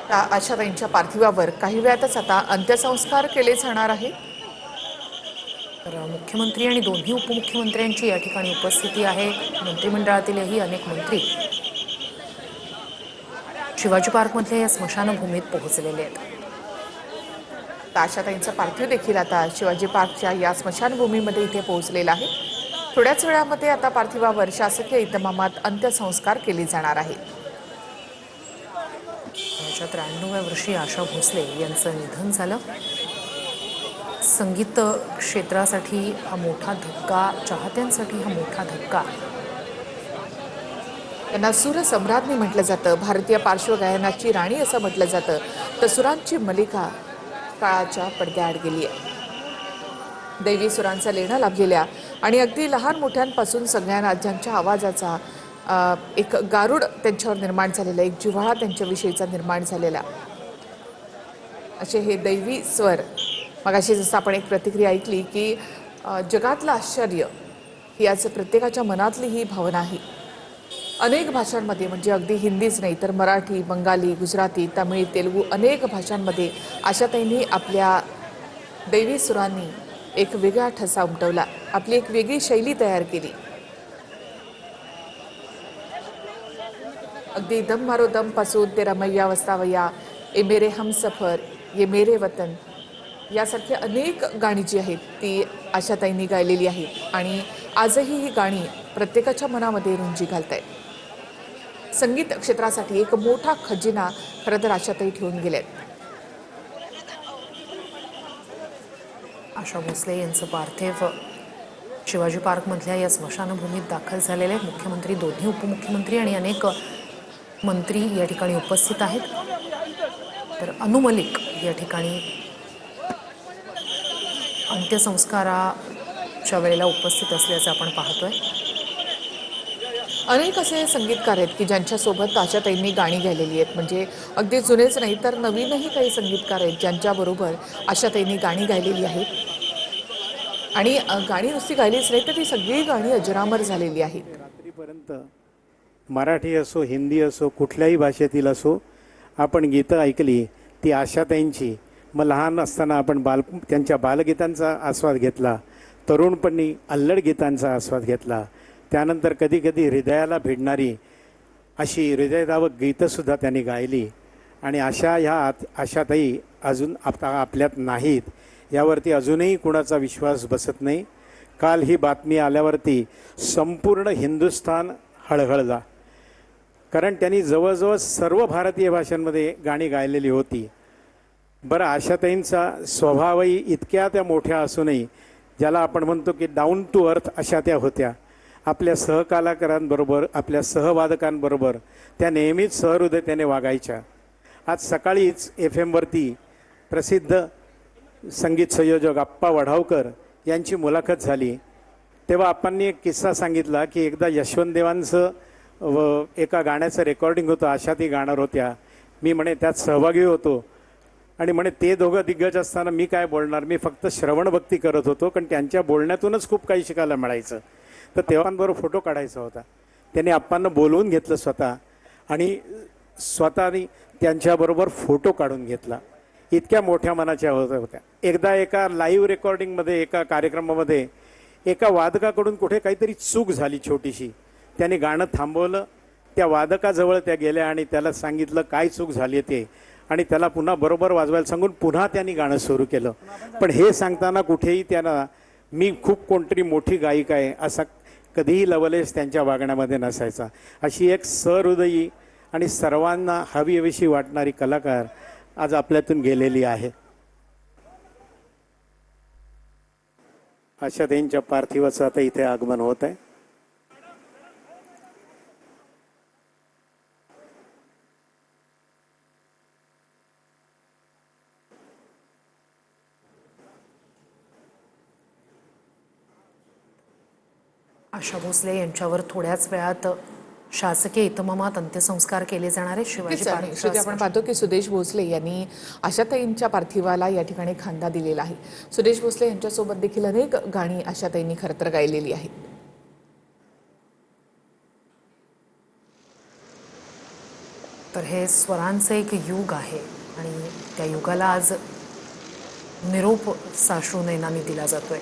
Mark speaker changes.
Speaker 1: आशाताईंच्या पार्थिवावर काही वेळातच आता अंत्यसंस्कार केले जाणार आहेत।
Speaker 2: तर मुख्यमंत्री आणि दोन्ही उपमुख्यमंत्र्यांची या ठिकाणी उपस्थिती आहे। मंत्रिमंडळातीलही अनेक मंत्री शिवाजी पार्कमधल्या या स्मशानभूमीत पोहोचलेले आहेत।
Speaker 1: आशाताईंचा पार्थिव देखील आता शिवाजी पार्कच्या या स्मशानभूमीमध्ये इथे पोहोचलेला आहे। थोड्याच वेळामध्ये आता पार्थिवावर शासकीय इतमामात अंत्यसंस्कार केले जाणार आहेत।
Speaker 2: 93व्या वर्षी आशा भोसले यांचं निधन झालं। संगीत क्षेत्रासाठी हा मोठा धक्का, चाहत्यांसाठी हा मोठा धक्का।
Speaker 1: त्यांना सूर सम्राज्ञी म्हटलं जातं, भारतीय पार्श्वगायनाची राणी असं म्हटलं जातं। तर सुरांची मलिका काळाच्या पडद्याआड गेली आहे। दैवी सुरांचा लेणा लाभलेल्या आणि अगदी लहान मोठ्यांपासून सगळ्या राज्यांच्या आवाजाचा एक गारुड त्यांच्यावर निर्माण झालेला, एक जिव्हाळा त्यांच्याविषयीचा निर्माण झालेला असे हे दैवी स्वर। मगाशी जसं आपण एक प्रतिक्रिया ऐकली की जगातलं आश्चर्य ही आज प्रत्येकाच्या मनातली ही भावना आहे। अनेक भाषांमध्ये, म्हणजे अगदी हिंदीच नाही तर मराठी, बंगाली, गुजराती, तमिळ, तेलुगू अनेक भाषांमध्ये आशाताईंनी आपल्या दैवी सुरांनी एक वेगळा ठसा उमटवला, आपली एक वेगळी शैली तयार केली। अगदी दम मारो दम पासून ते रमैया वस्तावया, ए मेरे हमसफर, ये मेरे वतन यासारखी अनेक गाणी जी आहेत ती आशाताईंनी गायलेली आहेत आणि आजही ही गाणी प्रत्येकाच्या मनामध्ये रुंजी घालतायत। संगीत क्षेत्रासाठी एक मोठा खजिना खरं तर आशाताई ठेवून गेलेत।
Speaker 2: आशा भोसले यांचं पार्थिव शिवाजी पार्कमधल्या या स्मशानभूमीत दाखल झालेले आहेत। मुख्यमंत्री, दोन्ही उपमुख्यमंत्री आणि अनेक मंत्री या ठिकाणी उपस्थित आहेत। तर अनु मलिक या ठिकाणी अंत्यसंस्काराच्या वेळेला उपस्थित असल्याचं आपण पाहतोय।
Speaker 1: अनेक असे संगीतकार आहेत की ज्यांच्यासोबत आशाताईंनी गाणी गायलेली आहेत, म्हणजे अगदी जुनेच नाही तर नवीनही काही संगीतकार आहेत ज्यांच्याबरोबर आशाताईंनी गाणी गायलेली आहेत आणि गाणी नुसती गायलीच नाही तर ती सगळी गाणी अजरामर झालेली आहेत।
Speaker 3: रात्रीपर्यंत मराठी असो, हिंदी असो, कुठल्याही भाषेतील असो, आपण गीतं ऐकली ती आशाताईंची। मग लहान असताना आपण त्यांच्या बालगीतांचा आस्वाद घेतला, तरुणपणी अल्लड गीतांचा आस्वाद घेतला, त्यानंतर कधी कधी हृदयाला भिडणारी अशी हृदयदावक गीतंसुद्धा त्यांनी गायली। आणि ह्या आशाताई अजून आपल्यात नाहीत, यावरती अजूनही कुणाचा विश्वास बसत नाही। काल ही बातमी आल्यावरती संपूर्ण हिंदुस्थान हळहळला, कारण त्यांनी जवळजवळ सर्व भारतीय भाषांमध्ये गाणी गायलेली होती। बरं, आशाताईंचा स्वभावही इतक्या त्या मोठ्या असूनही, ज्याला आपण म्हणतो की डाऊन टू अर्थ अशा त्या होत्या। आपल्या सहकलाकारांबरोबर, आपल्या सहवादकांबरोबर त्या नेहमीच सहृदयतेने वागायच्या। आज सकाळीच FM वरती प्रसिद्ध संगीत संयोजक आप्पा वढावकर यांची मुलाखत झाली, तेव्हा आप्पांनी एक किस्सा सांगितला की एकदा यशवंत देवांचं एका गाण्याचं रेकॉर्डिंग होतं, आशा ती गाणार होत्या, मी म्हणे त्यात सहभागी होतो आणि म्हणे ते दोघं दिग्गज असताना मी काय बोलणार, मी फक्त श्रवणभक्ती करत होतो, कारण त्यांच्या बोलण्यातूनच खूप काही शिकायला मिळायचं। तर तेव्हांबरोबर फोटो काढायचा होता, त्याने आप्पांना बोलवून घेतलं स्वतः आणि स्वतःनी त्यांच्याबरोबर फोटो काढून घेतला। इतक्या मोठ्या मनाच्या होत्या। एकदा एका लाईव्ह रेकॉर्डिंगमध्ये, एका कार्यक्रमामध्ये एका वादकाकडून कुठे काहीतरी चूक झाली छोटीशी, त्याने गाणं थांबवलं, त्या वादकाजवळ त्या गेल्या आणि त्याला सांगितलं काय चूक झाली ते, आणि त्याला पुन्हा बरोबर वाजवायला सांगून पुन्हा त्यांनी गाणं सुरू केलं। पण हे सांगताना कुठेही त्यांना मी खूप कोणतरी मोठी गायिका आहे असा कधीही लवलेश त्यांच्या वागण्यामध्ये नसायचा। अशी एक सहृदयी आणि सर्वांना हवीहवीशी वाटणारी कलाकार आज आपल्यातून गेलेली आहे। आशाताईंच्या पार्थिवाचं आता इथे आगमन होत आहे।
Speaker 2: आशा भोसले यांच्यावर थोड्याच वेळात शासकीय इतमामात अंत्यसंस्कार केले जाणारे। शिवाजी पार्क
Speaker 1: आपण पाहतो की सुदेश भोसले यांनी आशाताईंच्या पार्थिवाला या ठिकाणी खांदा दिलेला आहे। सुदेश भोसले यांच्यासोबत देखील अनेक गाणी आशाताईंनी खरं तर गायलेली आहेत।
Speaker 2: तर हे स्वरांचं एक युग आहे आणि त्या युगाला आज निरोप साश्रू नयनांनी दिला जातोय.